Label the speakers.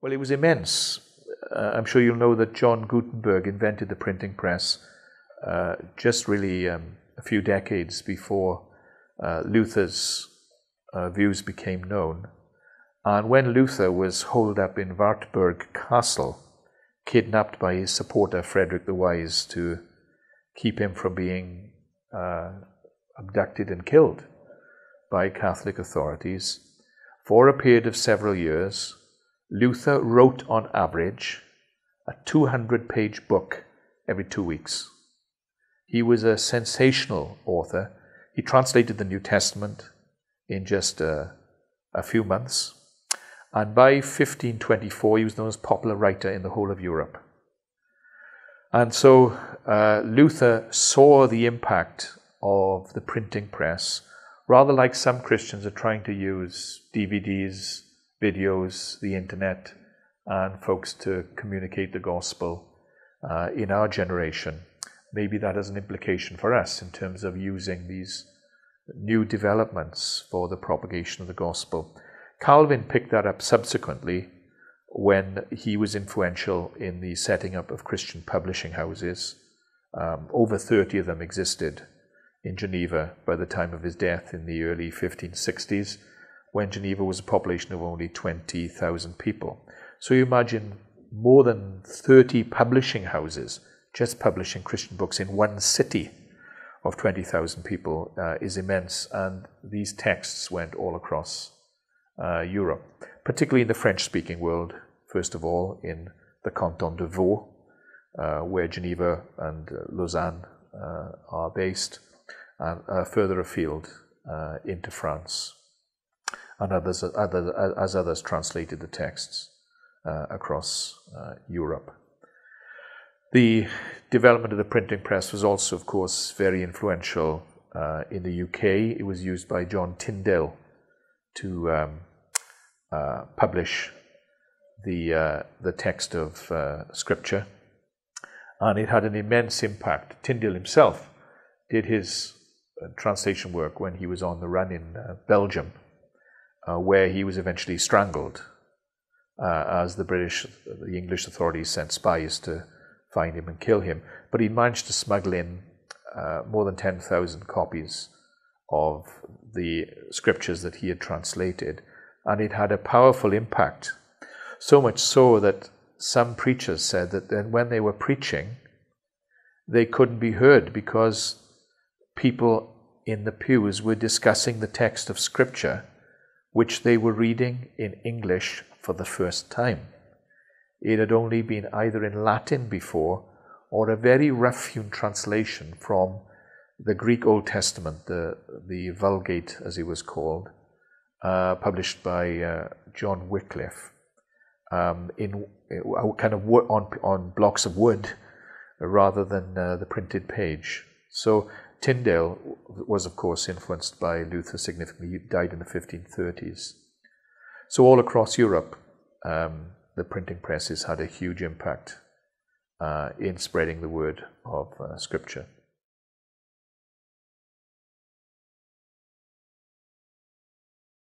Speaker 1: Well, it was immense. I'm sure you'll know that John Gutenberg invented the printing press just really a few decades before Luther's views became known. And when Luther was holed up in Wartburg Castle, kidnapped by his supporter Frederick the Wise to keep him from being abducted and killed by Catholic authorities, for a period of several years, Luther wrote on average a 200-page book every 2 weeks. He was a sensational author. He translated the New Testament in just a few months. And by 1524, he was the most popular writer in the whole of Europe. And so Luther saw the impact of the printing press, rather like some Christians are trying to use DVDs, videos, the internet, and folks to communicate the gospel in our generation. Maybe that has an implication for us in terms of using these new developments for the propagation of the gospel. Calvin picked that up subsequently when he was influential in the setting up of Christian publishing houses. Over 30 of them existed in Geneva by the time of his death in the early 1560s, when Geneva was a population of only 20,000 people. So you imagine more than 30 publishing houses just publishing Christian books in one city of 20,000 people is immense, and these texts went all across Europe, particularly in the French-speaking world, first of all in the canton de Vaud, where Geneva and Lausanne are based, and further afield into France, and as others translated the texts across Europe. The development of the printing press was also, of course, very influential in the UK. It was used by John Tyndale to publish the text of Scripture, and it had an immense impact. Tyndale himself did his translation work when he was on the run in Belgium, where he was eventually strangled as the English authorities sent spies to find him and kill him. But he managed to smuggle in more than 10,000 copies of the scriptures that he had translated, and it had a powerful impact. So much so that some preachers said that then when they were preaching, they couldn't be heard because people in the pews were discussing the text of Scripture, which they were reading in English for the first time. It had only been either in Latin before, or a very rough-hewn translation from the Greek Old Testament, the Vulgate as it was called, published by John Wycliffe, in kind of on blocks of wood rather than the printed page. So Tyndale was, of course, influenced by Luther significantly. He died in the 1530s. So all across Europe, the printing presses had a huge impact in spreading the word of Scripture.